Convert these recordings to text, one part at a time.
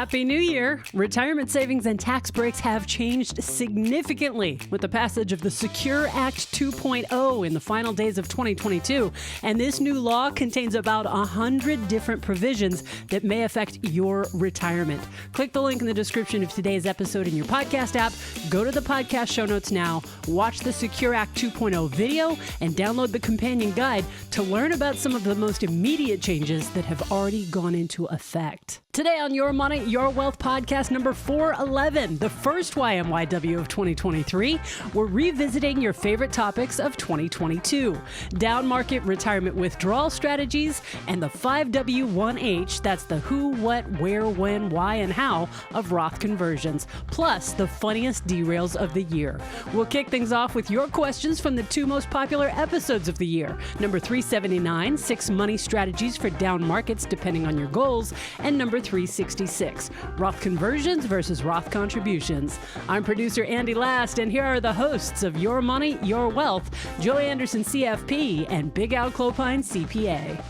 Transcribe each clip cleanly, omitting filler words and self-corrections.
Happy New Year! Retirement savings and tax breaks have changed significantly with the passage of the Secure Act 2.0 in the final days of 2022. And this new law contains about 100 different provisions that may affect your retirement. Click the link in the description of today's episode in your podcast app. Go to the podcast show notes now, watch the Secure Act 2.0 video, and download the companion guide to learn about some of the most immediate changes that have already gone into effect. Today on Your Money, Your Wealth podcast number 411, the first YMYW of 2023, we're revisiting your favorite topics of 2022. Down market retirement withdrawal strategies and the 5W1H, that's the who, what, where, when, why, and how of Roth conversions, plus the funniest derails of the year. We'll kick things off with your questions from the two most popular episodes of the year. Number 379, 6 money strategies for down markets depending on your goals, and number 366, Roth conversions versus Roth contributions. I'm producer Andy Last, and here are the hosts of Your Money, Your Wealth, Joey Anderson, CFP, and Big Al Clopine, CPA.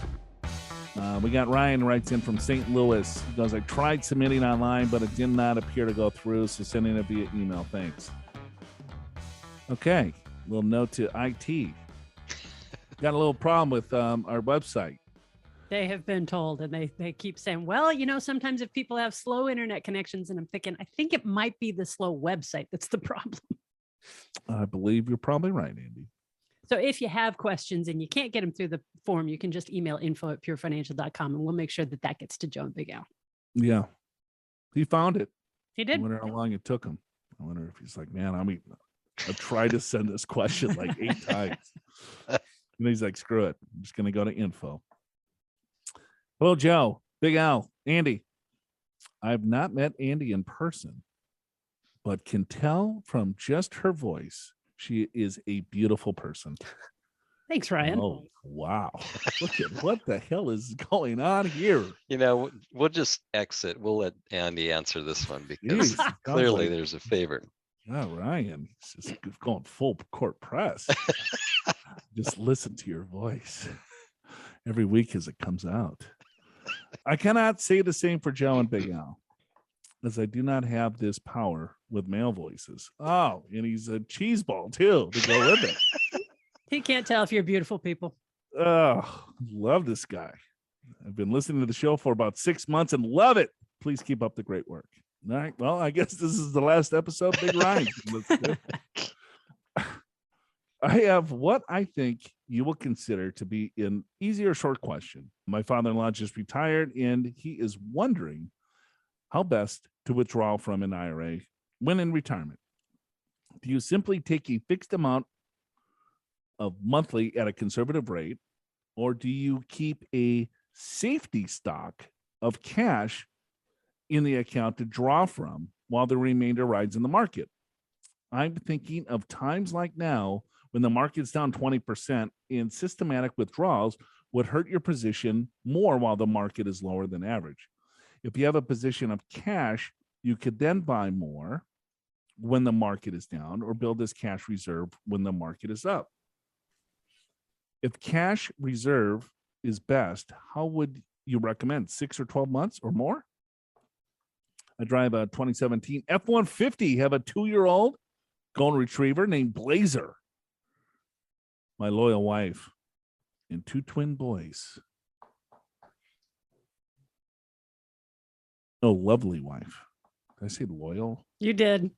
We got Ryan writes in from St. Louis. He goes, I tried submitting online, but it did not appear to go through, so sending it via email. Thanks. Okay, little note to IT. Got a little problem with our website. They have been told, and they keep saying, well, you know, sometimes if people have slow internet connections, and I'm thinking, I think it might be the slow website that's the problem. I believe you're probably right, Andy. So if you have questions and you can't get them through the form, you can just email info@purefinancial.com, and we'll make sure that that gets to Joe and Big Al. Yeah. He found it. He did. I wonder how long it took him. I wonder if he's like, man, I've tried to send this question like 8 times. And he's like, screw it. I'm just going to go to info. Hello, Joe, Big Al, Andy. I've not met Andy in person, but can tell from just her voice, she is a beautiful person. Thanks, Ryan. Oh, wow. Look at what the hell is going on here. You know, we'll just exit. We'll let Andy answer this one because clearly there's a favorite. Yeah, Ryan, he's just going full court press. Just listen to your voice every week as it comes out. I cannot say the same for Joe and Big Al, as I do not have this power with male voices. Oh, and he's a cheese ball too to go with it. He can't tell if you're beautiful people. Oh, love this guy. I've been listening to the show for about 6 months and love it. Please keep up the great work. All right. Well, I guess this is the last episode. Big Ryan. I have what I think you will consider to be an easy or short question. My father-in-law just retired, and he is wondering how best to withdraw from an IRA when in retirement. Do you simply take a fixed amount of monthly at a conservative rate, or do you keep a safety stock of cash in the account to draw from while the remainder rides in the market? I'm thinking of times like now when the market's down 20% and systematic withdrawals would hurt your position more while the market is lower than average. If you have a position of cash, you could then buy more when the market is down or build this cash reserve when the market is up. If cash reserve is best, how would you recommend? 6 or 12 months or more? I drive a 2017 F-150, have a 2-year-old golden retriever named Blazer. My loyal wife and 2 twin boys. Oh, lovely wife. Did I say loyal? You did.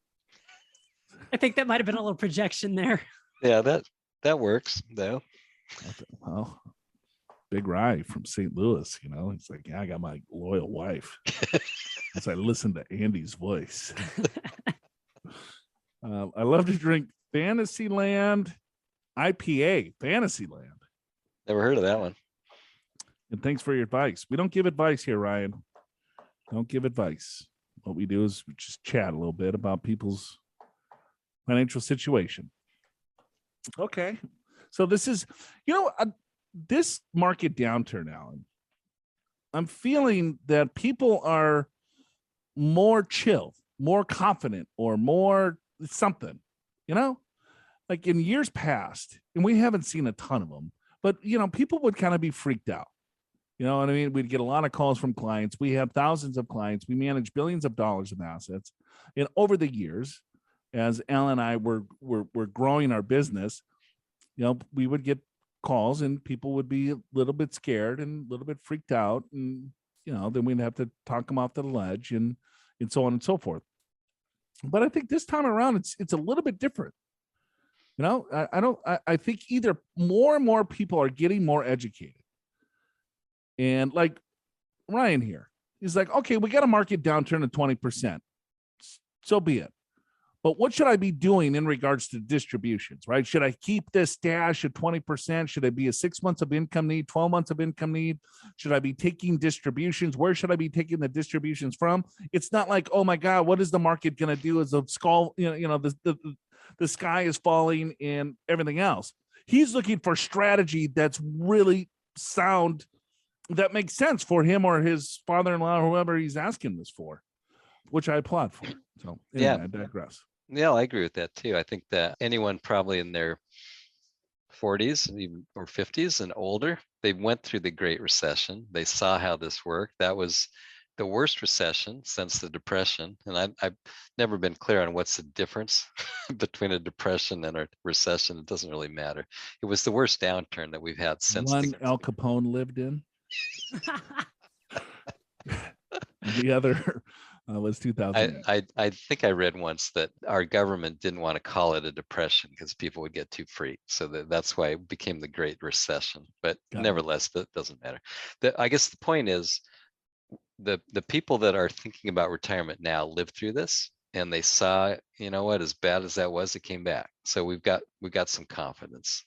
I think that might have been a little projection there. Yeah, that works though. Well, Big Rye from St. Louis, you know, he's like, yeah, I got my loyal wife. As I listen to Andy's voice. I love to drink Fantasyland IPA, Fantasyland. Never heard of that one. And thanks for your advice. We don't give advice here, Ryan. Don't give advice. What we do is we just chat a little bit about people's financial situation. Okay. So this is, this market downturn, Alan, I'm feeling that people are more chill, more confident, or more something, like in years past, and we haven't seen a ton of them, but people would kind of be freaked out. You know what I mean? We'd get a lot of calls from clients. We have thousands of clients. We manage billions of dollars of assets. And over the years, as Al and I were growing our business, we would get calls and people would be a little bit scared and a little bit freaked out. And, then we'd have to talk them off the ledge and so on and so forth. But I think this time around, it's a little bit different. I think either more and more people are getting more educated. And like Ryan here, he's like, okay, we got a market downturn of 20%. So be it. But what should I be doing in regards to distributions, right? Should I keep this stash at 20%? Should I be a 6 months of income need, 12 months of income need? Should I be taking distributions? Where should I be taking the distributions from? It's not like, oh my God, what is the market going to do as a skull? The sky is falling and everything else. He's looking for strategy that's really sound, that makes sense for him or his father-in-law or whoever he's asking this for, which I applaud for. So anyway, I digress. Yeah, I agree with that too. I think that anyone probably in their 40s or 50s and older, they went through the Great Recession. They saw how this worked. That was the worst recession since the Depression. And I've never been clear on what's the difference between a depression and a recession. It doesn't really matter. It was the worst downturn that we've had since Al Capone lived in. The other was 2000. I think I read once that our government didn't want to call it a depression because people would get too freaked. So that's why it became the Great Recession. But nevertheless, that doesn't matter. I guess the point is the people that are thinking about retirement now lived through this and they saw, as bad as that was, it came back. So we've got some confidence,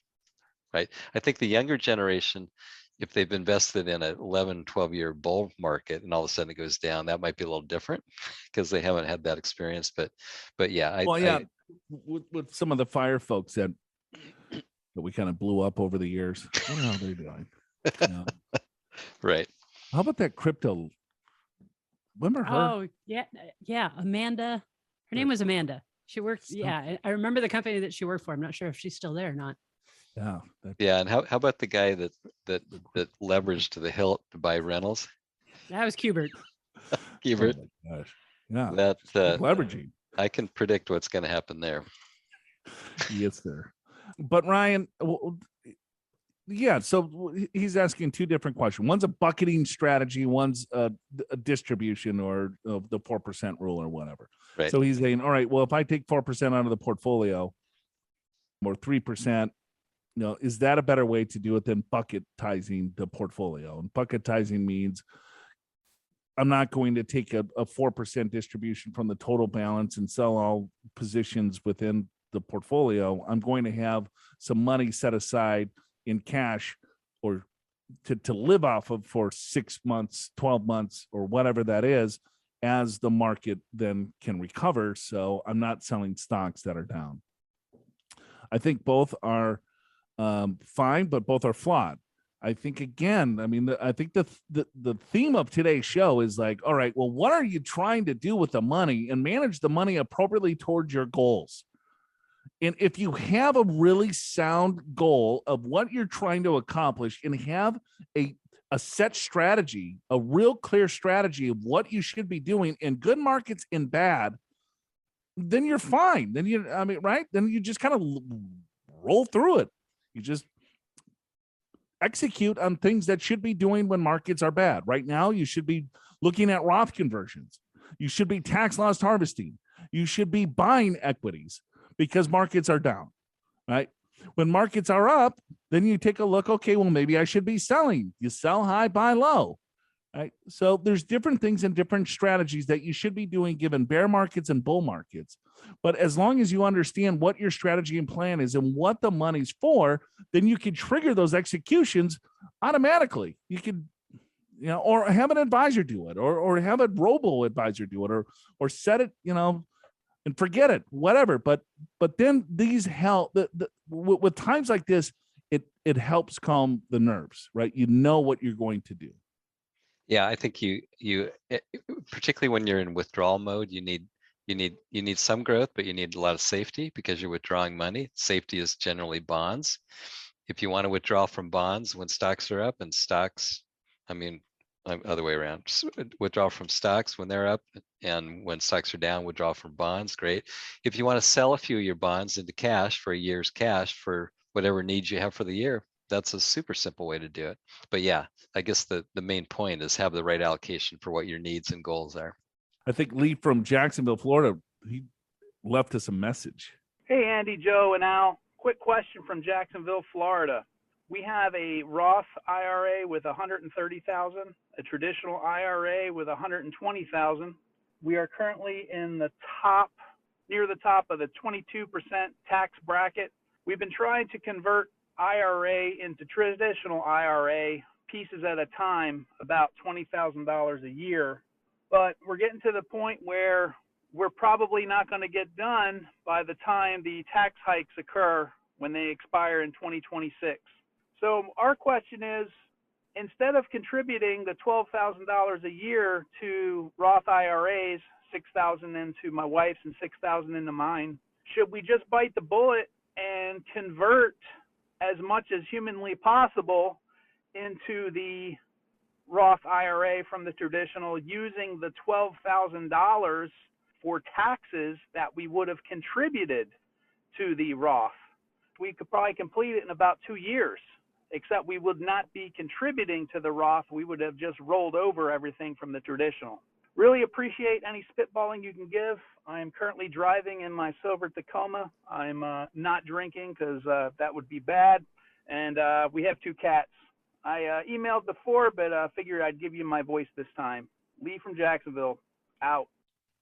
right? I think the younger generation, if they've invested in an 11, 12-year bull market and all of a sudden it goes down, that might be a little different because they haven't had that experience. But yeah. With some of the fire folks that we kind of blew up over the years, what the hell are they doing? Right. How about that crypto? Remember her? Oh, yeah. Amanda. Her name was Amanda. She worked. Yeah. I remember the company that she worked for. I'm not sure if she's still there or not. Yeah. And how about the guy that leveraged to the hilt to buy rentals? That was Kubert. Kubert. Oh my gosh. Yeah. That's leveraging. I can predict what's going to happen there. Yes, sir. But Ryan, so he's asking two different questions. One's a bucketing strategy. One's a distribution or the 4% rule or whatever. Right. So he's saying, all right, well, if I take 4% out of the portfolio or 3%, is that a better way to do it than bucketizing the portfolio? And bucketizing means I'm not going to take a 4% distribution from the total balance and sell all positions within the portfolio. I'm going to have some money set aside in cash or to live off of for 6 months, 12 months, or whatever that is, as the market then can recover. So I'm not selling stocks that are down. I think both are fine, but both are flawed. I think, again, I think the theme of today's show is like, all right, well, what are you trying to do with the money and manage the money appropriately towards your goals? And if you have a really sound goal of what you're trying to accomplish and have a set strategy, a real clear strategy of what you should be doing in good markets and bad, then you're fine. Then Then you just kind of roll through it. You just execute on things that should be doing when markets are bad. Right now, you should be looking at Roth conversions. You should be tax loss harvesting. You should be buying equities because markets are down, right? When markets are up, then you take a look, okay, well, maybe I should be selling. You sell high, buy low, right? So there's different things and different strategies that you should be doing given bear markets and bull markets. But as long as you understand what your strategy and plan is and what the money's for, then you can trigger those executions automatically. You can, or have an advisor do it, or have a robo advisor do it, or set it, and forget it, whatever. But then these help with times like this, it helps calm the nerves, right? You know what you're going to do. Yeah, I think you particularly when you're in withdrawal mode, you need some growth, but you need a lot of safety because you're withdrawing money. Safety is generally bonds. If you want to withdraw from bonds when stocks are up, and stocks I mean, other way around. Withdraw from stocks when they're up, and when stocks are down, withdraw from bonds. Great. If you want to sell a few of your bonds into cash for a year's cash for whatever needs you have for the year, that's a super simple way to do it. But yeah, I guess the main point is have the right allocation for what your needs and goals are. I think Lee from Jacksonville, Florida, he left us a message. Hey, Andy, Joe, and Al. Quick question from Jacksonville, Florida. We have a Roth IRA with $130,000, a traditional IRA with $120,000. We are currently in the top, near the top of the 22% tax bracket. We've been trying to convert IRA into traditional IRA pieces at a time, about $20,000 a year. But we're getting to the point where we're probably not going to get done by the time the tax hikes occur when they expire in 2026. So our question is, instead of contributing the $12,000 a year to Roth IRAs, $6,000 into my wife's and $6,000 into mine, should we just bite the bullet and convert as much as humanly possible into the Roth IRA from the traditional, using the $12,000 for taxes that we would have contributed to the Roth? We could probably complete it in about 2 years, except we would not be contributing to the Roth. We would have just rolled over everything from the traditional. Really appreciate any spitballing you can give. I am currently driving in my silver Tacoma. I'm not drinking because that would be bad. And we have 2 cats. I emailed before, but figured I'd give you my voice this time. Lee from Jacksonville, out.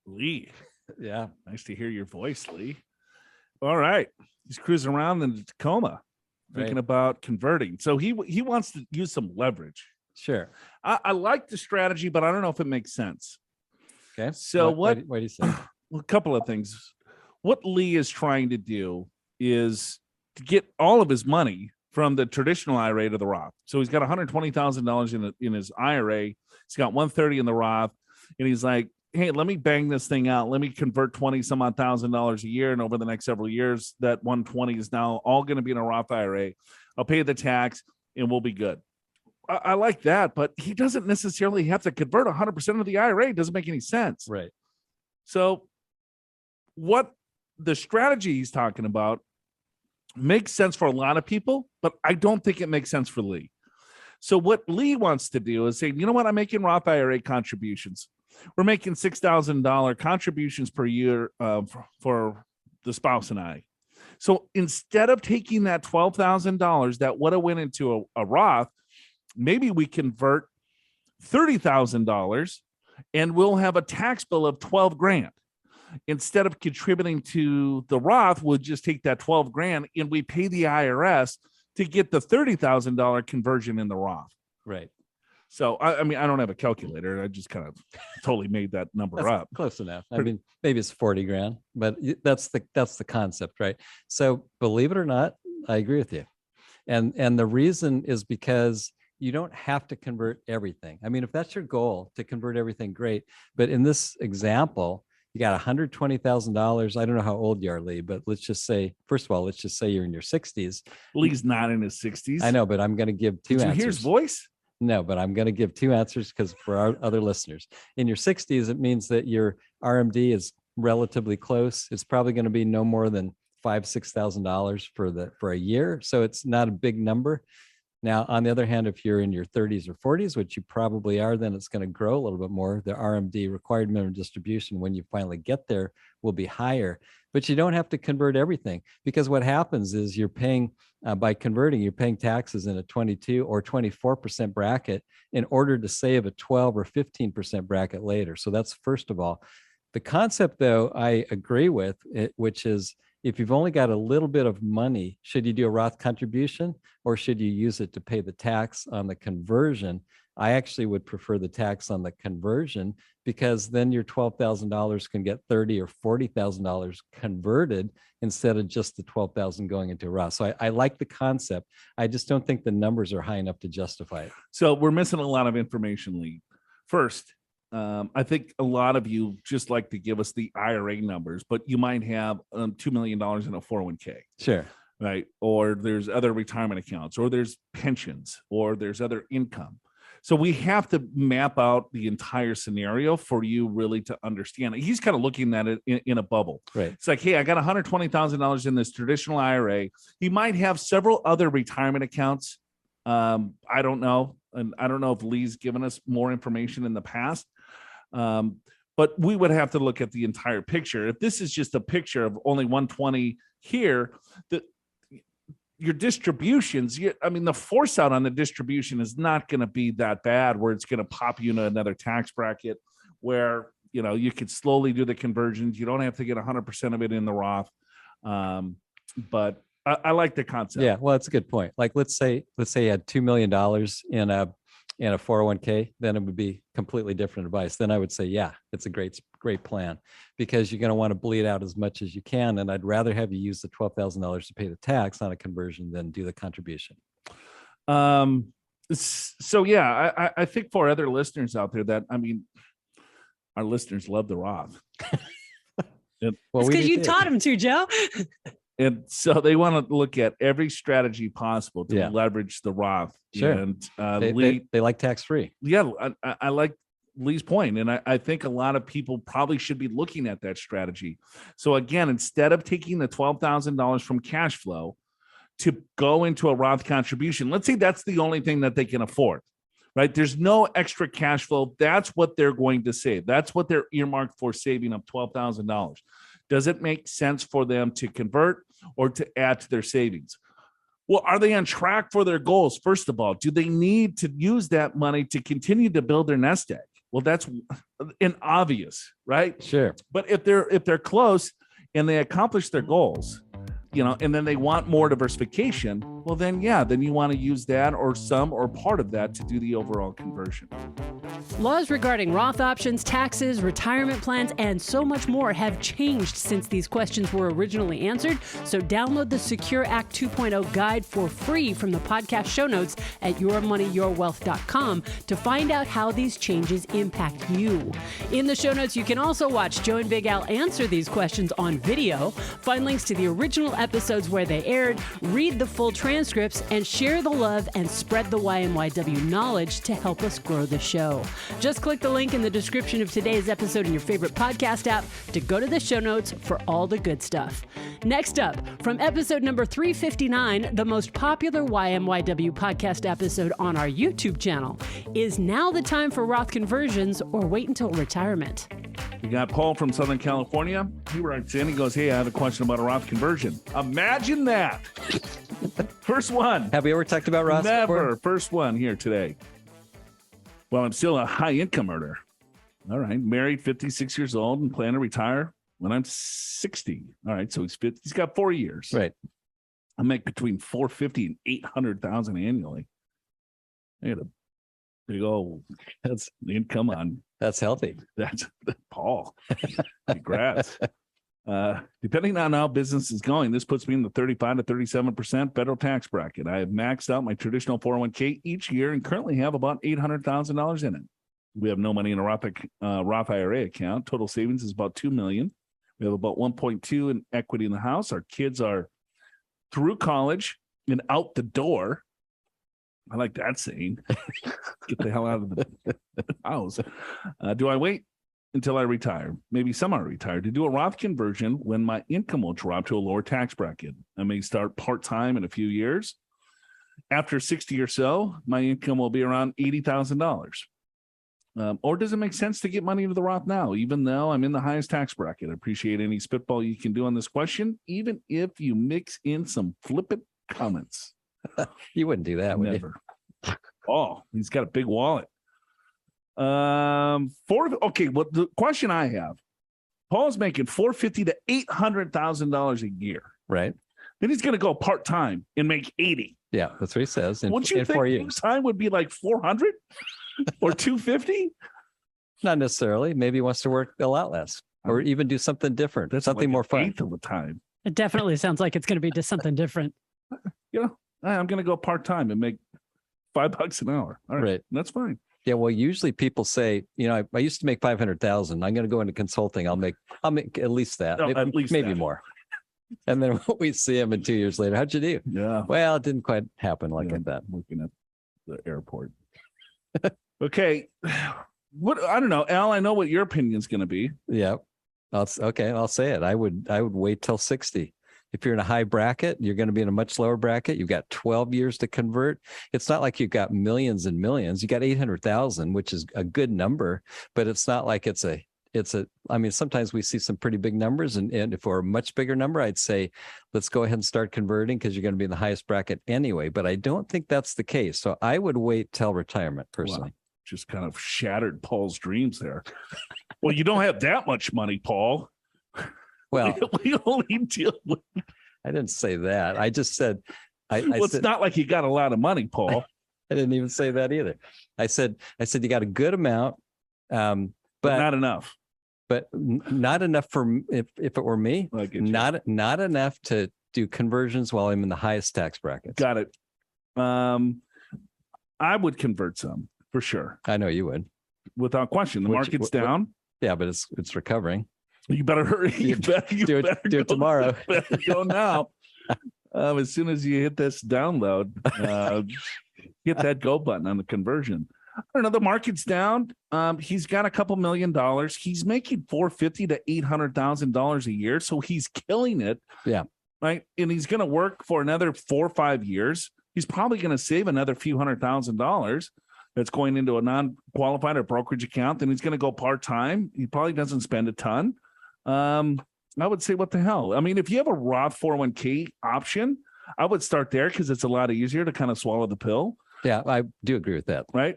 Lee. Yeah. Nice to hear your voice, Lee. All right. He's cruising around in Tacoma, thinking about converting. So he wants to use some leverage. Sure. I like the strategy, but I don't know if it makes sense. Okay. So what do you say? Well, a couple of things. What Lee is trying to do is to get all of his money from the traditional IRA to the Roth. So he's got $120,000 in his IRA. He's got $130 in the Roth, and he's like, hey, let me bang this thing out. Let me convert 20 some odd $1,000 a year. And over the next several years, that 120 is now all going to be in a Roth IRA. I'll pay the tax and we'll be good. I like that, but he doesn't necessarily have to convert 100% of the IRA. It doesn't make any sense. Right. So what the strategy he's talking about makes sense for a lot of people, but I don't think it makes sense for Lee. So what Lee wants to do is say, you know what? I'm making Roth IRA contributions. We're making $6,000 contributions per year for the spouse and I. So instead of taking that $12,000 that would have went into a Roth, maybe we convert $30,000 and we'll have a tax bill of $12,000. Instead of contributing to the Roth, we'll just take that $12,000 and we pay the IRS to get the $30,000 conversion in the Roth. Right. So, I mean, I don't have a calculator. I just kind of totally made that number up. Close enough. I mean, maybe it's $40,000, but that's the concept, right? So believe it or not, I agree with you. And the reason is because you don't have to convert everything. I mean, if that's your goal to convert everything, great. But in this example, you got $120,000. I don't know how old you are, Lee, but let's just say, first of all, let's just say you're in your 60s. Lee's not in his 60s. I know, but I'm going to give 2 answers. Did you hear his voice? No, but I'm going to give 2 answers because for our other listeners, in your 60s, it means that your RMD is relatively close. It's probably going to be no more than $5,000-$6,000 for a year. So it's not a big number. Now, on the other hand, if you're in your 30s or 40s, which you probably are, then it's going to grow a little bit more. The RMD, required minimum distribution, when you finally get there, will be higher. But you don't have to convert everything, because what happens is you're paying, by converting, you're paying taxes in a 22 or 24% bracket in order to save a 12 or 15% bracket later. So that's first of all. The concept, though, I agree with, which is, if you've only got a little bit of money, should you do a Roth contribution or should you use it to pay the tax on the conversion? I actually would prefer the tax on the conversion, because then your $12,000 can get $30,000 or $40,000 converted instead of just the $12,000 going into a Roth. So I like the concept. I just don't think the numbers are high enough to justify it. So we're missing a lot of information, Lee. First, I think a lot of you just like to give us the IRA numbers, but you might have $2 million in a 401k. Sure. Right. Or there's other retirement accounts, or there's pensions, or there's other income. So we have to map out the entire scenario for you really to understand it. He's kind of looking at it in a bubble. Right. It's like, hey, I got $120,000 in this traditional IRA. He might have several other retirement accounts. I don't know. And I don't know if Lee's given us more information in the past. But we would have to look at the entire picture. If this is just a picture of only 120 here, your distributions, the force out on the distribution is not going to be that bad where it's going to pop you into another tax bracket where, you could slowly do the conversions. You don't have to get 100% of it in the Roth. But I like the concept. Yeah, well, that's a good point. Like, let's say you had $2 million in a 401k, then it would be completely different advice. Then I would say, yeah, it's a great plan, because you're going to want to bleed out as much as you can. And I'd rather have you use the $12,000 to pay the tax on a conversion than do the contribution. So yeah, I think for other listeners out there our listeners love the Roth. Well, because you taught them to, Joe. And so they want to look at every strategy possible to leverage the Roth. Sure. And they like tax-free. Yeah, I like Lee's point. And I think a lot of people probably should be looking at that strategy. So again, instead of taking the $12,000 from cash flow to go into a Roth contribution, let's say that's the only thing that they can afford, right? There's no extra cash flow. That's what they're going to save. That's what they're earmarked for, saving up $12,000. Does it make sense for them to convert or to add to their savings? Well, are they on track for their goals? First of all, do they need to use that money to continue to build their nest egg? Well, that's an obvious, right? Sure. But if they're close and they accomplish their goals, and then they want more diversification, well, then you want to use that or some or part of that to do the overall conversion. Laws regarding Roth options, taxes, retirement plans, and so much more have changed since these questions were originally answered. So download the Secure Act 2.0 guide for free from the podcast show notes at yourmoneyyourwealth.com to find out how these changes impact you. In the show notes, you can also watch Joe and Big Al answer these questions on video, find links to the original episodes where they aired, read the full transcripts, and share the love and spread the YMYW knowledge to help us grow the show. Just click the link in the description of today's episode in your favorite podcast app to go to the show notes for all the good stuff. Next up, from episode number 359, the most popular YMYW podcast episode on our YouTube channel, is now the time for Roth conversions or wait until retirement? We got Paul from Southern California. He writes in, he goes, hey, I have a question about a Roth conversion. Imagine that. First one. Have we ever talked about Roth Never. before? First one here today. Well, I'm still a high income earner. All right. Married, 56 years old, and plan to retire when I'm 60. All right. So he's got 4 years. Right. I make between $450,000 and $800,000 annually. I had a big old income on. That's healthy. That's Paul. Congrats. Depending on how business is going, this puts me in the 35 to 37% federal tax bracket. I have maxed out my traditional 401k each year and currently have about $800,000 in it. We have no money in a Roth IRA account. Total savings is about $2 million. We have about 1.2 in equity in the house. Our kids are through college and out the door. I like that saying. Get the hell out of the house. Do I wait until I retire? Maybe some are retired to do a Roth conversion when my income will drop to a lower tax bracket. I may start part-time in a few years. After 60 or so, my income will be around $80,000. Or does it make sense to get money into the Roth now, even though I'm in the highest tax bracket? I appreciate any spitball you can do on this question, even if you mix in some flippant comments. You wouldn't do that, would Never. Oh, he's got a big wallet. Okay, well, the question I have, Paul's making $450,000 to $800,000 a year. Right. Then he's going to go part-time and make 80. Yeah, that's what he says. Wouldn't you think full-time would be like 400 or 250? Not necessarily. Maybe he wants to work a lot less or even do something different. That's something like more fun. Eighth of the time. It definitely sounds like it's going to be just something different. I'm going to go part-time and make $5 an hour. All right. That's fine. Yeah, well, usually people say, I used to make 500,000. I'm going to go into consulting. I'll make at least that, maybe more. And then we see him in 2 years later. How'd you do? Yeah. Well, it didn't quite happen like that. Looking at the airport. Okay. What I don't know, Al, I know what your opinion's going to be. Yeah. I'll say it. I would wait till 60. If you're in a high bracket, you're going to be in a much lower bracket. You've got 12 years to convert. It's not like you've got millions and millions. You got 800,000, which is a good number, but it's not like I mean, sometimes we see some pretty big numbers, and if for a much bigger number, I'd say, let's go ahead and start converting because you're going to be in the highest bracket anyway. But I don't think that's the case. So I would wait till retirement personally. Wow. Just kind of shattered Paul's dreams there. Well, you don't have that much money, Paul. Well, we only deal with. I didn't say that. I just said, It's not like you got a lot of money, Paul. I didn't even say that either. I said you got a good amount, but not enough. But not enough for if it were me. Not enough to do conversions while I'm in the highest tax brackets. Got it. I would convert some for sure. I know you would, without question. The market's down. Yeah, but it's recovering. You better hurry. You do it tomorrow. Better go now. As soon as you hit this download, hit that go button on the conversion. I don't know. The market's down. He's got a couple $1 million. He's making $450,000 to $800,000 a year, so he's killing it. Yeah. Right. And he's going to work for another 4 or 5 years. He's probably going to save another few $100,000. That's going into a non-qualified or brokerage account. Then he's going to go part-time. He probably doesn't spend a ton. I would say, what the hell? I mean, if you have a Roth 401k option, I would start there because it's a lot easier to kind of swallow the pill. Yeah, I do agree with that. Right.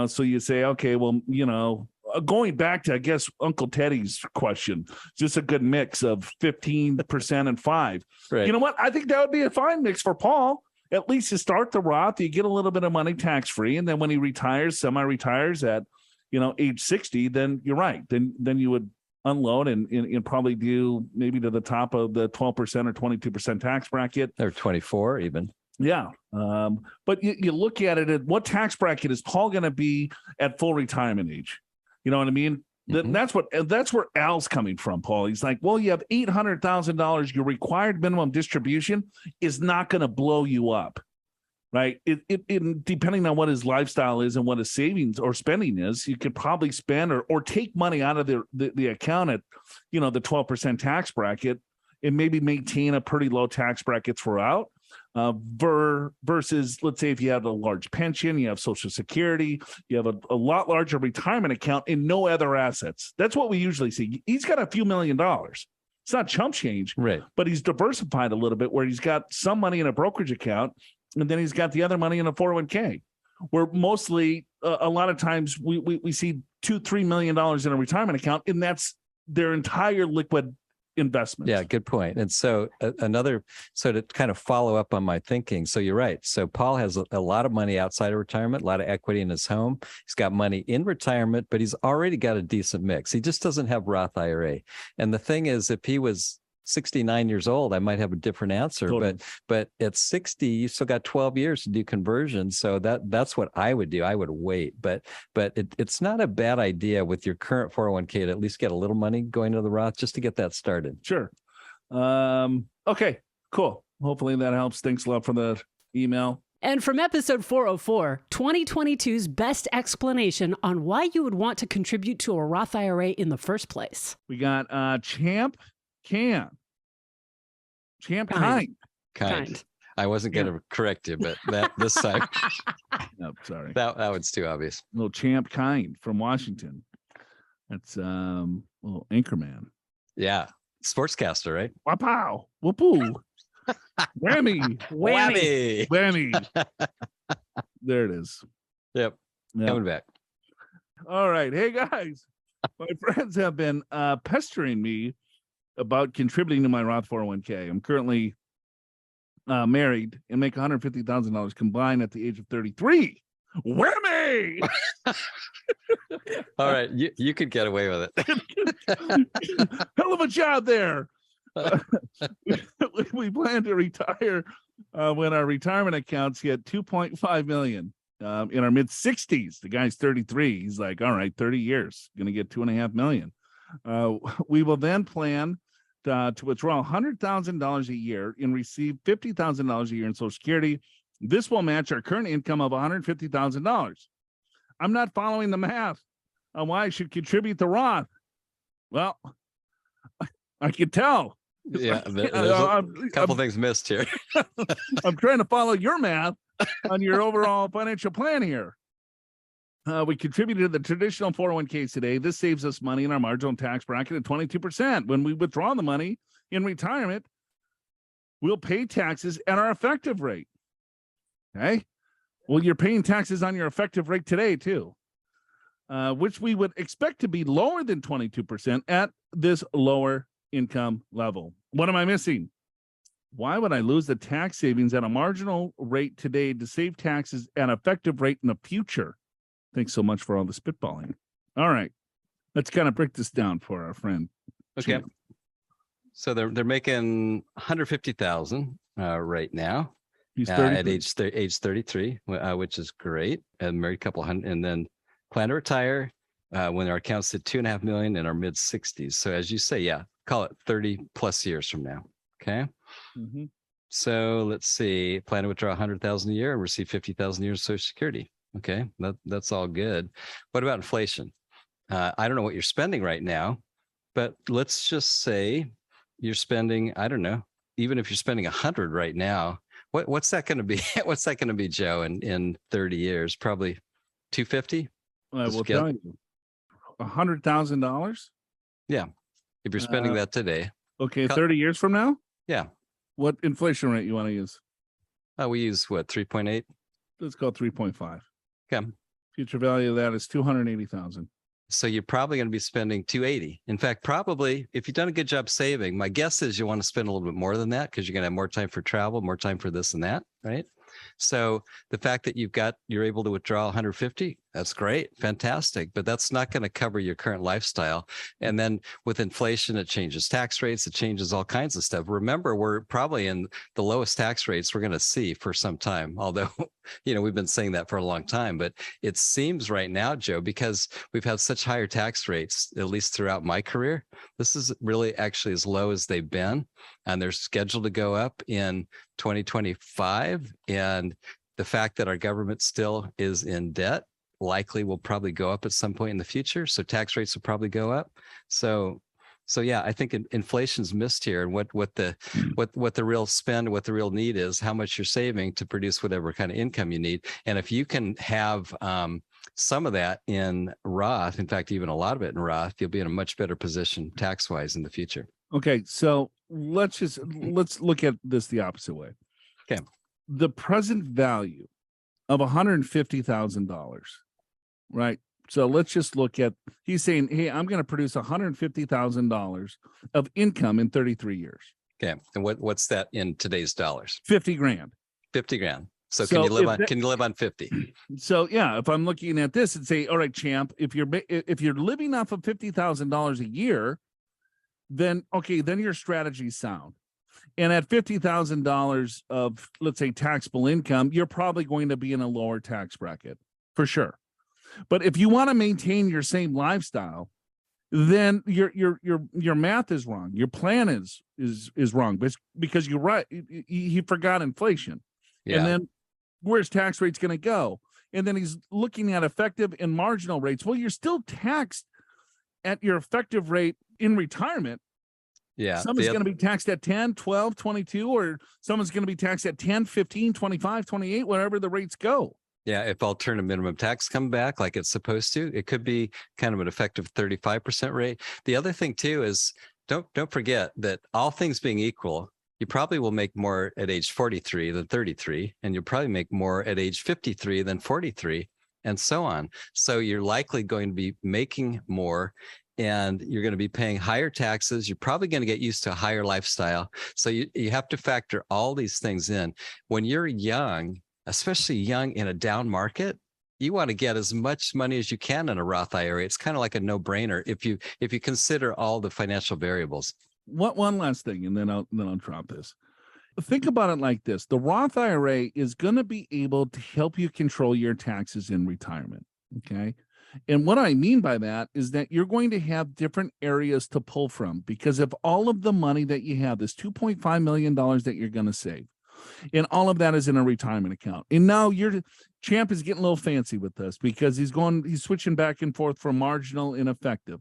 So you say, okay, well, going back to, I guess, Uncle Teddy's question, just a good mix of 15% and 5%. Right. You know what? I think that would be a fine mix for Paul. At least you start the Roth, you get a little bit of money tax-free. And then when he retires, semi-retires at, age 60, then you're right. Then you would unload and probably do maybe to the top of the 12% or 22% tax bracket. Or 24 even. Yeah. But you look at it, at what tax bracket is Paul going to be at full retirement age? You know what I mean? Mm-hmm. That's where Al's coming from, Paul. He's like, well, you have $800,000. Your required minimum distribution is not going to blow you up, right? It depending on what his lifestyle is and what his savings or spending is, you could probably spend or take money out of the account at, the 12% tax bracket and maybe maintain a pretty low tax bracket throughout. Versus, let's say, if you have a large pension, you have Social Security, you have a lot larger retirement account and no other assets. That's what we usually see. He's got a few $1 million. It's not chump change, right? But he's diversified a little bit where he's got some money in a brokerage account and then he's got the other money in a 401k, where mostly a lot of times we see $2-3 million in a retirement account, and that's their entire liquid investment. Yeah, good point. And so to kind of follow up on my thinking. So you're right. So Paul has a lot of money outside of retirement, a lot of equity in his home. He's got money in retirement, but he's already got a decent mix. He just doesn't have Roth IRA. And the thing is, if he was 69 years old, I might have a different answer, totally. But at 60, you still got 12 years to do conversion. So that's what I would do. I would wait, but it's not a bad idea with your current 401k to at least get a little money going to the Roth just to get that started. Sure. Okay, cool. Hopefully that helps. Thanks a lot for the email. And from episode 404, 2022's best explanation on why you would want to contribute to a Roth IRA in the first place. We got Champ Kind. I wasn't going to correct you, but this time. No, sorry. That one's too obvious. Little Champ Kind from Washington. That's little Anchorman. Yeah. Sportscaster, right? Wow. Whoopoo. Whammy. There it is. Yep. Coming back. All right. Hey, guys. My friends have been pestering me about contributing to my Roth 401k. I'm currently married and make $150,000 combined at the age of 33. Whammy! All right, you could get away with it. Hell of a job there. We plan to retire when our retirement accounts get $2.5 million in our mid 60s. The guy's 33. He's like, all right, 30 years, going to get $2.5 million. We will then plan to withdraw $100,000 a year and receive $50,000 a year in Social Security. This will match our current income of $150,000. I'm not following the math on why I should contribute to Roth. Well, I can tell. Yeah, there's a couple things missed here. I'm trying to follow your math on your overall financial plan here. We contributed to the traditional 401ks today. This saves us money in our marginal tax bracket at 22%. When we withdraw the money in retirement, we'll pay taxes at our effective rate. Okay. Well, you're paying taxes on your effective rate today too, which we would expect to be lower than 22% at this lower income level. What am I missing? Why would I lose the tax savings at a marginal rate today to save taxes at an effective rate in the future? Thanks so much for all the spitballing. All right, let's kind of break this down for our friend. Okay. Champ. So they're making 150,000 right now. He's At age 33, which is great. And married couple hundred, and then plan to retire when our account's at 2.5 million in our mid 60s. So as you say, yeah, call it 30 plus years from now. Okay. Mm-hmm. So let's see, plan to withdraw 100,000 a year and receive 50,000 a year of Social Security. Okay, that's all good. What about inflation? I don't know what you're spending right now, but let's just say you're spending, I don't know, even if you're spending 100 right now, what's that going to be? What's that going to be, Joe, in 30 years? Probably 250. I will tell you, $100,000. Yeah, if you're spending that today. Okay, 30 years from now. Yeah. What inflation rate you want to use? We use what, 3.8? Let's go 3.5. Okay. Future value of that is 280,000. So you're probably going to be spending 280. In fact, probably if you've done a good job saving, my guess is you want to spend a little bit more than that because you're going to have more time for travel, more time for this and that, right? So the fact that you're able to withdraw 150, that's great, fantastic, but that's not going to cover your current lifestyle. And then with inflation, it changes tax rates, it changes all kinds of stuff. Remember, we're probably in the lowest tax rates we're going to see for some time, although, we've been saying that for a long time, but it seems right now, Joe, because we've had such higher tax rates, at least throughout my career, this is really actually as low as they've been, and they're scheduled to go up in 2025. And the fact that our government still is in debt likely will probably go up at some point in the future. So tax rates will probably go up. So yeah, I think inflation's missed here, and what the real spend, what the real need is, how much you're saving to produce whatever kind of income you need. And if you can have some of that in Roth, in fact, even a lot of it in Roth, you'll be in a much better position tax-wise in the future. Okay, so let's look at this the opposite way. Okay. The present value of $150,000, right? So let's just look at, he's saying, hey, I'm going to produce $150,000 of income in 33 years. Okay. And what's that in today's dollars? 50 grand. 50 grand. So can you live on 50? So yeah, if I'm looking at this and say, all right, champ, if you're living off of $50,000 a year, then your strategy's sound. And at $50,000 of, let's say, taxable income, you're probably going to be in a lower tax bracket for sure. But if you want to maintain your same lifestyle, then your math is wrong. Your plan is wrong, because you're right. He forgot inflation. Yeah. And then where's tax rates going to go? And then he's looking at effective and marginal rates. Well, you're still taxed at your effective rate in retirement. Yeah. Someone's going to be taxed at 10, 12, 22, or someone's going to be taxed at 10, 15, 25, 28, wherever the rates go. Yeah, if alternative minimum tax come back like it's supposed to, it could be kind of an effective 35% rate. The other thing too is don't forget that all things being equal, you probably will make more at age 43 than 33, and you'll probably make more at age 53 than 43, and so on. So you're likely going to be making more, and you're going to be paying higher taxes. You're probably going to get used to a higher lifestyle. So you have to factor all these things in. When you're young, especially young in a down market, you want to get as much money as you can in a Roth IRA. It's kind of like a no-brainer if you consider all the financial variables. One last thing, and then I'll drop this. Think about it like this. The Roth IRA is going to be able to help you control your taxes in retirement. Okay. And what I mean by that is that you're going to have different areas to pull from, because of all of the money that you have, this $2.5 million that you're going to save, And all of that is in a retirement account. And now Champ is getting a little fancy with this because he's switching back and forth from marginal and effective.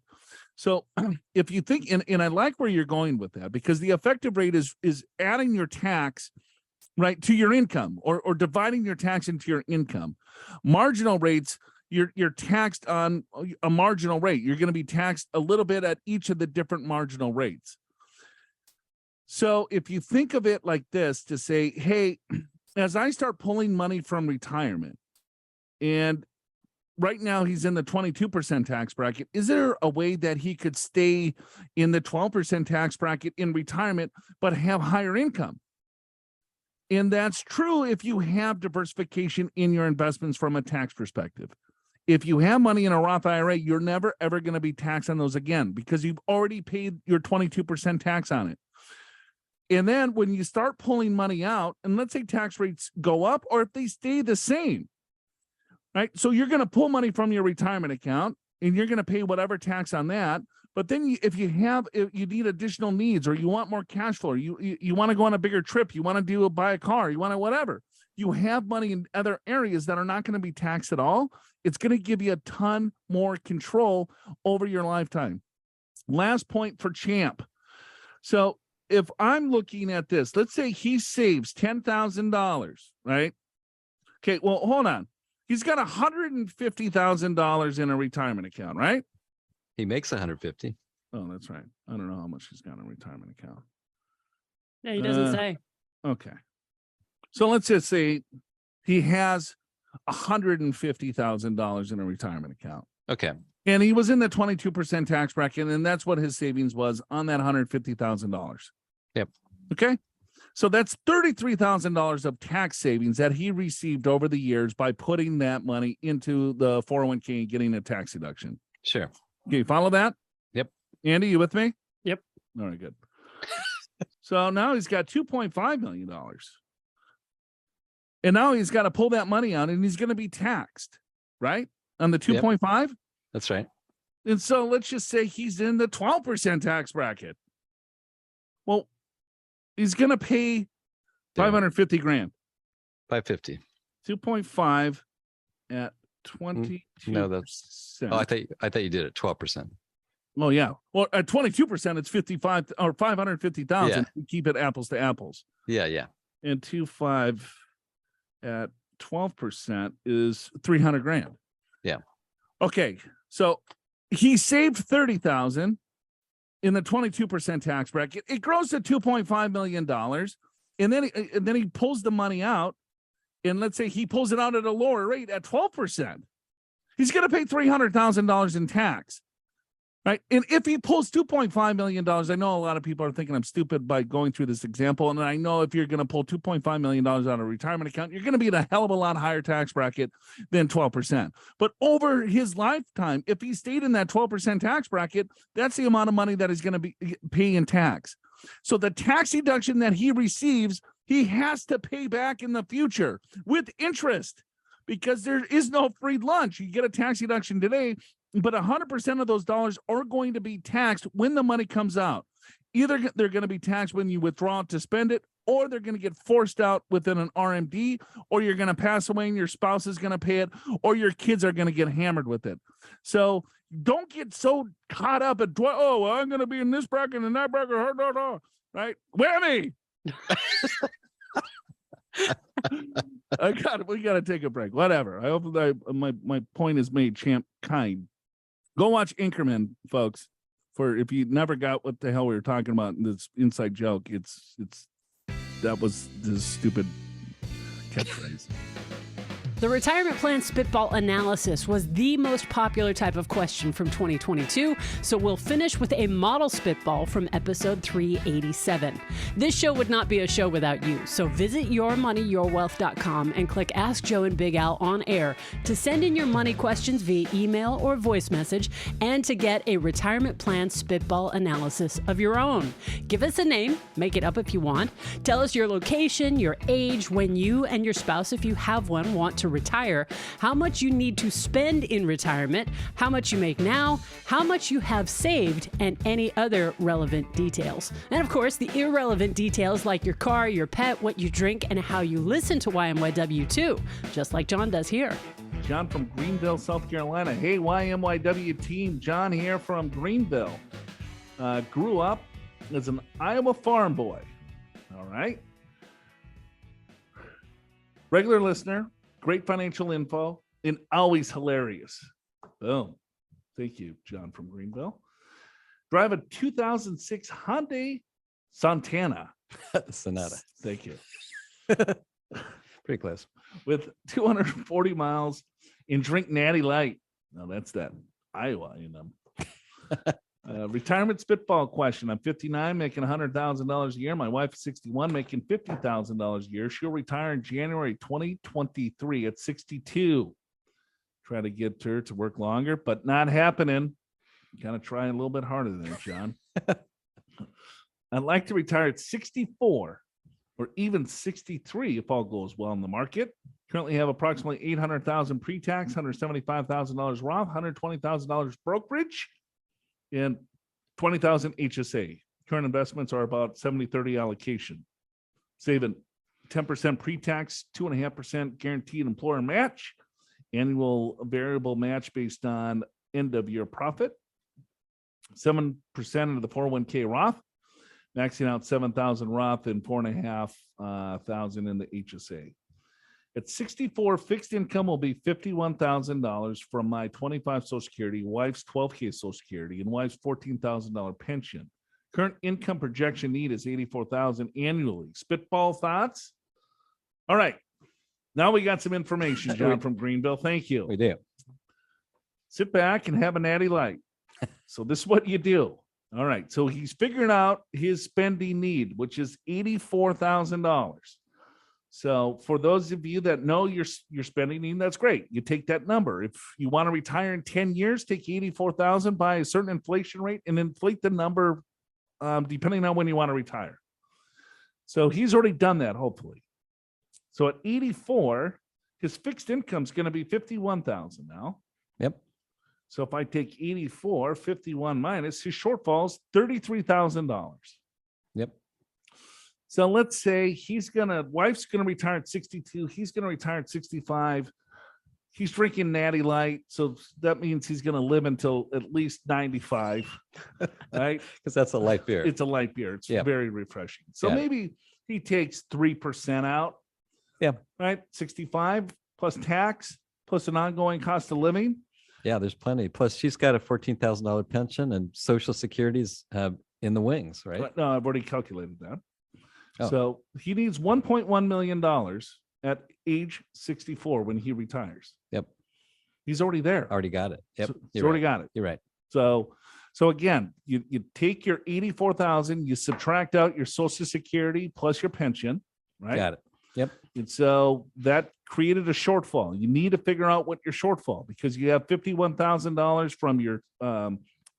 So if you think, and I like where you're going with that, because the effective rate is adding your tax right to your income or dividing your tax into your income. Marginal rates, you're taxed on a marginal rate. You're going to be taxed a little bit at each of the different marginal rates. So if you think of it like this, to say, hey, as I start pulling money from retirement, and right now he's in the 22% tax bracket, is there a way that he could stay in the 12% tax bracket in retirement, but have higher income? And that's true if you have diversification in your investments from a tax perspective. If you have money in a Roth IRA, you're never, ever going to be taxed on those again because you've already paid your 22% tax on it. And then when you start pulling money out, and let's say tax rates go up or if they stay the same, right? So you're going to pull money from your retirement account and you're going to pay whatever tax on that. But then if you need additional needs or you want more cash flow, you want to go on a bigger trip, you want to buy a car, you want to whatever, you have money in other areas that are not going to be taxed at all. It's going to give you a ton more control over your lifetime. Last point for Champ. So if I'm looking at this, let's say he saves $10,000, right? Okay, well, hold on. He's got $150,000 in a retirement account, right? He makes 150. Oh, that's right. I don't know how much he's got in a retirement account. Yeah, he doesn't say. Okay. So let's just say he has $150,000 in a retirement account. Okay. And he was in the 22% tax bracket, and that's what his savings was on that $150,000. Yep. Okay. So that's $33,000 of tax savings that he received over the years by putting that money into the 401k and getting a tax deduction. Sure. Okay, you follow that? Yep. Andy, you with me? Yep. All right, good. So now he's got $2.5 million. And now he's got to pull that money out and he's going to be taxed, right? On the 2.5? Yep. That's right. And so let's just say he's in the 12% tax bracket. Well, he's going to pay $550,000. 550. 2.5 at 22%. No, that's. Oh, I thought you did it 12%. Oh yeah. Well, at 22%, it's 55 or 550,000. Yeah. Keep it apples to apples. Yeah, yeah. And 2.5 at 12% is $300,000. Yeah. Okay. So he saved 30,000 in the 22% tax bracket. It grows to $2.5 million. And then he pulls the money out. And let's say he pulls it out at a lower rate at 12%. He's going to pay $300,000 in tax. Right. And if he pulls $2.5 million, I know a lot of people are thinking I'm stupid by going through this example. And I know if you're going to pull $2.5 million out of a retirement account, you're going to be in a hell of a lot higher tax bracket than 12%. But over his lifetime, if he stayed in that 12% tax bracket, that's the amount of money that he's going to be paying in tax. So the tax deduction that he receives, he has to pay back in the future with interest because there is no free lunch. You get a tax deduction today, but 100% of those dollars are going to be taxed when the money comes out. Either they're going to be taxed when you withdraw to spend it, or they're going to get forced out within an RMD, or you're going to pass away and your spouse is going to pay it, or your kids are going to get hammered with it. So don't get so caught up at, oh, I'm going to be in this bracket and that bracket, right? Whammy! We got to take a break. Whatever. I hope my point is made, Champ. Kind. Go watch Inkerman, folks. For if you never got what the hell we were talking about in this inside joke, that was this stupid catchphrase. The retirement plan spitball analysis was the most popular type of question from 2022, so we'll finish with a model spitball from episode 387. This show would not be a show without you, so visit yourmoneyyourwealth.com and click Ask Joe and Big Al on air to send in your money questions via email or voice message and to get a retirement plan spitball analysis of your own. Give us a name, make it up if you want. Tell us your location, your age, when you and your spouse, if you have one, want to retire, how much you need to spend in retirement, how much you make now, how much you have saved, and any other relevant details. And of course, the irrelevant details like your car, your pet, what you drink, and how you listen to YMYW too, just like John does here. John from Greenville, South Carolina. Hey, YMYW team. John here from Greenville. Grew up as an Iowa farm boy. All right. Regular listener, great financial info, and always hilarious. Boom. Thank you, John from Greenville. Drive a 2006 Hyundai Santana. Sonata. Thank you. Pretty close. With 240 miles and drink Natty Light. Now that's that Iowa in them. Retirement spitball question. I'm 59, making $100,000 a year. My wife is 61, making $50,000 a year. She'll retire in January 2023 at 62. Try to get her to work longer, but not happening. Kind of trying a little bit harder there, John. I'd like to retire at 64 or even 63 if all goes well in the market. Currently have approximately $800,000 pre-tax, $175,000 Roth, $120,000 brokerage, and $20,000 HSA. Current investments are about 70-30 allocation. Saving 10% pre-tax, 2.5% guaranteed employer match, annual variable match based on end of year profit, 7% of the 401k Roth, maxing out 7,000 Roth and 4,500 in the HSA. At 64, fixed income will be $51,000 from my 25 Social Security, wife's 12K Social Security, and wife's $14,000 pension. Current income projection need is $84,000 annually. Spitball thoughts? All right. Now we got some information, John from Greenville. Thank you. We do. Sit back and have a natty light. So this is what you do. All right. So he's figuring out his spending need, which is $84,000. So for those of you that know your spending need, that's great. You take that number. If you want to retire in 10 years, take 84,000 by a certain inflation rate and inflate the number depending on when you want to retire. So he's already done that, hopefully. So at 84, his fixed income is going to be 51,000 now. Yep. So if I take 84, 51 minus, his shortfall is $33,000. Yep. So let's say wife's going to retire at 62. He's going to retire at 65. He's drinking Natty Light. So that means he's going to live until at least 95, right? Because that's a light beer. It's a light beer. It's very refreshing. So maybe he takes 3% out. Yeah. Right. 65 plus tax, plus an ongoing cost of living. Yeah, there's plenty. Plus she's got a $14,000 pension and Social Security's in the wings, right? No, I've already calculated that. Oh. So he needs $1.1 million at age 64 when he retires. Yep. He's already there. Already got it. Yep. So he's already got it. You're right. So again, you take your 84,000, you subtract out your Social Security plus your pension, right? Got it. Yep. And so that created a shortfall. You need to figure out what your shortfall, because you have $51,000 from your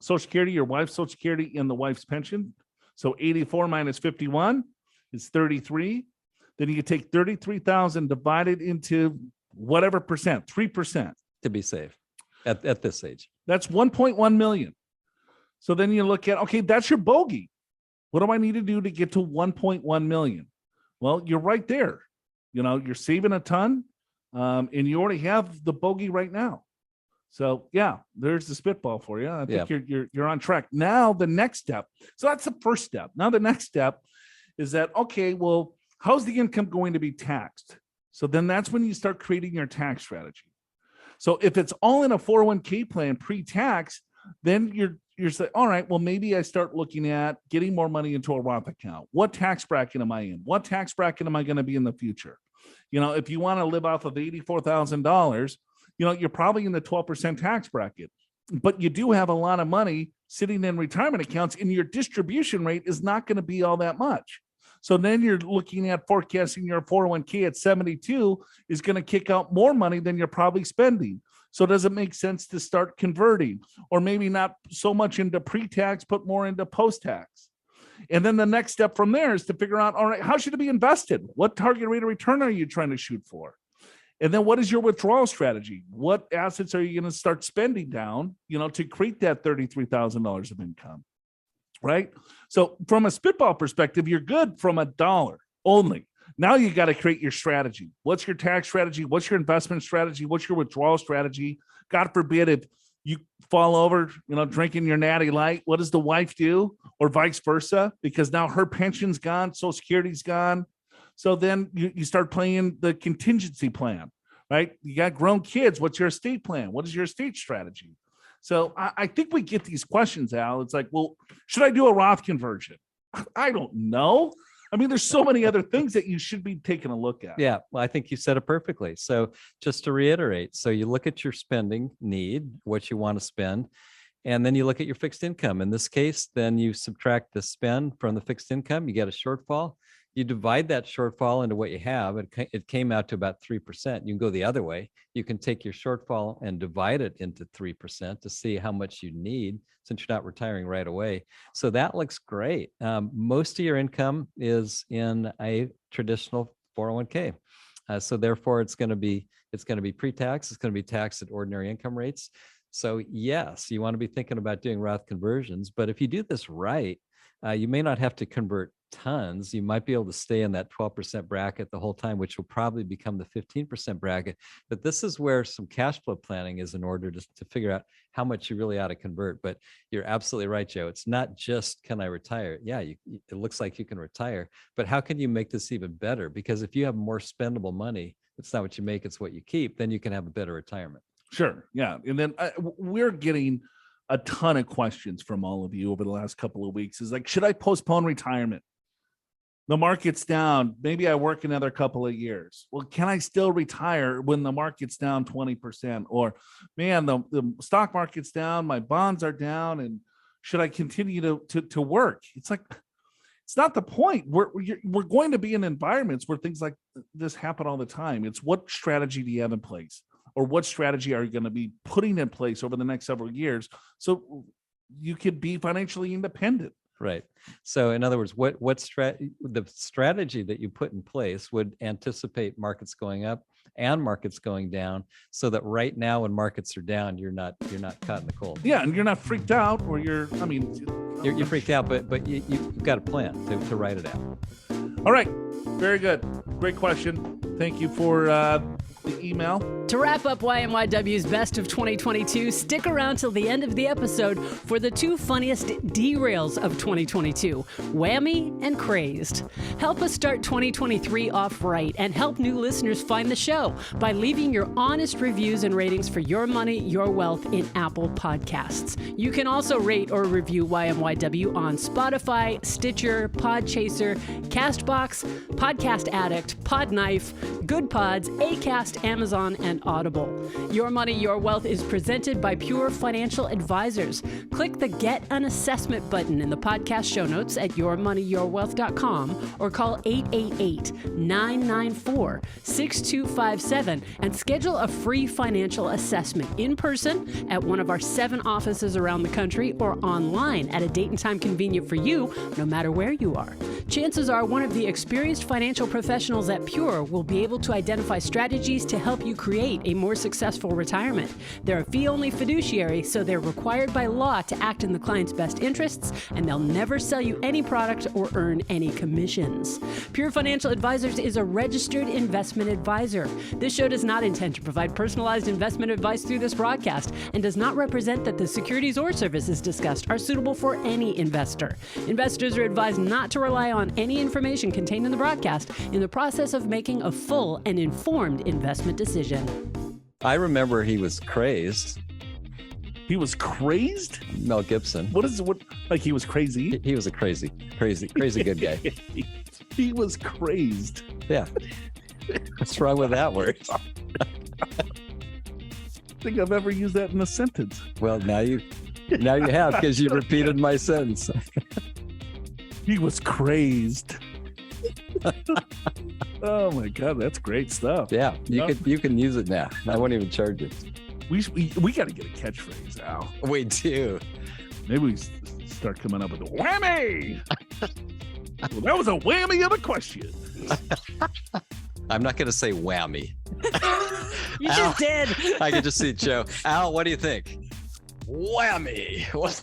Social Security, your wife's Social Security, and the wife's pension. So 84 minus 51 is 33. Then you take 33,000 divided into whatever percent, 3%. To be safe at this age. That's 1.1 million. So then you look at, okay, that's your bogey. What do I need to do to get to 1.1 million? Well, you're right there. You're saving a ton, and you already have the bogey right now. So yeah, there's the spitball for you. I think you're on track. Now the next step. So that's the first step. Now the next step is that, okay, well, how's the income going to be taxed? So then that's when you start creating your tax strategy. So if it's all in a 401k plan pre-tax, then you're saying, all right, well, maybe I start looking at getting more money into a Roth account. What tax bracket am I in? What tax bracket am I going to be in the future? If you want to live off of $84,000, you're probably in the 12% tax bracket, but you do have a lot of money sitting in retirement accounts, and your distribution rate is not going to be all that much. So then you're looking at forecasting your 401k at 72 is going to kick out more money than you're probably spending. So does it make sense to start converting, or maybe not so much into pre-tax, put more into post-tax? And then the next step from there is to figure out, all right, how should it be invested? What target rate of return are you trying to shoot for? And then what is your withdrawal strategy? What assets are you going to start spending down, to create that $33,000 of income, right? So from a Spitball perspective, you're good from $1 only. Now you got to create your strategy. What's your tax strategy? What's your investment strategy? What's your withdrawal strategy? God forbid if you fall over, drinking your natty light, what does the wife do? Or vice versa, because now her pension's gone, Social Security's gone. So then you start playing the contingency plan, right? You got grown kids. What's your estate plan? What is your estate strategy? So I think we get these questions, Al. It's like, well, should I do a Roth conversion? I don't know. I mean, there's so many other things that you should be taking a look at. Yeah, well, I think you said it perfectly. So just to reiterate, so you look at your spending need, what you want to spend, and then you look at your fixed income. In this case, then you subtract the spend from the fixed income, you get a shortfall. You divide that shortfall into what you have. It came out to about 3%. You can go the other way. You can take your shortfall and divide it into 3% to see how much you need since you're not retiring right away. So that looks great. Most of your income is in a traditional 401k. So therefore, it's going to be pre-tax. It's going to be taxed at ordinary income rates. So yes, you want to be thinking about doing Roth conversions. But if you do this right, you may not have to convert tons. You might be able to stay in that 12% bracket the whole time, which will probably become the 15% bracket. But this is where some cash flow planning is in order to figure out how much you really ought to convert. But you're absolutely right, Joe. It's not just, can I retire? Yeah, it looks like you can retire, but how can you make this even better? Because if you have more spendable money, it's not what you make, it's what you keep, then you can have a better retirement. Sure. Yeah. And then we're getting a ton of questions from all of you over the last couple of weeks. Is like, should I postpone retirement? The market's down. Maybe I work another couple of years. Well, can I still retire when the market's down 20%? Or, man, the stock market's down, my bonds are down, and should I continue to work? It's like, it's not the point. We're going to be in environments where things like this happen all the time. It's what strategy do you have in place? Or what strategy are you going to be putting in place over the next several years so you could be financially independent? Right. So in other words, the strategy that you put in place would anticipate markets going up and markets going down, so that right now when markets are down, you're not caught in the cold. Yeah, and you're not freaked out, or you're freaked out, but you've got a plan to write it out. All right. Very good. Great question. Thank you for the email. To wrap up YMYW's Best of 2022, stick around till the end of the episode for the two funniest derails of 2022, Whammy and Crazed. Help us start 2023 off right and help new listeners find the show by leaving your honest reviews and ratings for Your Money, Your Wealth in Apple Podcasts. You can also rate or review YMYW on Spotify, Stitcher, Podchaser, Castbox, Podcast Addict, Podknife, Good Pods, Acast, Amazon, and Audible. Your Money, Your Wealth is presented by Pure Financial Advisors. Click the Get an Assessment button in the podcast show notes at yourmoneyyourwealth.com or call 888-994-6257 and schedule a free financial assessment in person at one of our 7 offices around the country or online at a date and time convenient for you, no matter where you are. Chances are one of the experienced financial professionals at Pure will be able to identify strategies to help you create a more successful retirement. They're a fee-only fiduciary, so they're required by law to act in the client's best interests, and they'll never sell you any product or earn any commissions. Pure Financial Advisors is a registered investment advisor. This show does not intend to provide personalized investment advice through this broadcast and does not represent that the securities or services discussed are suitable for any investor. Investors are advised not to rely on any information contained in the broadcast in the process of making a full and informed investment decision. I remember he was crazed. He was crazed? Mel Gibson. Like he was crazy? He was a crazy good guy. He was crazed. Yeah. What's wrong with that word? I think I've ever used that in a sentence. Well, now you have, because you repeated my sentence. He was crazed. Oh my God, that's great stuff. Yeah, you can use it now. I won't even charge it. We got to get a catchphrase, Al. We do. Maybe we start coming up with a whammy. Well, that was a whammy of a question. I'm not going to say whammy. You Ow. just did. I can just see Joe. Al, what do you think? Whammy. What?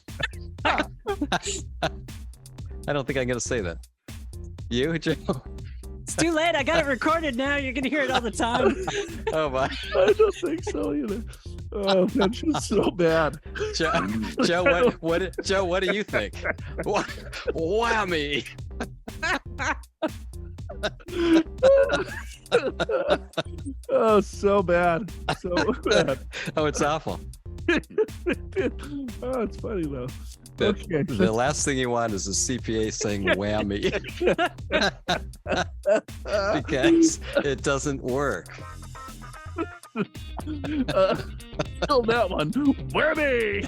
I don't think I'm going to say that. You, Joe? It's too late. I got it recorded now. You're going to hear it all the time. Oh, my. I don't think so either. Oh, that's just so bad. Joe, what do you think? Whammy. Oh, so bad. So bad. Oh, it's awful. Oh, it's funny though. Okay. The last thing you want is a CPA saying whammy. Because it doesn't work. Kill that one. Whammy.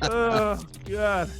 Oh, God.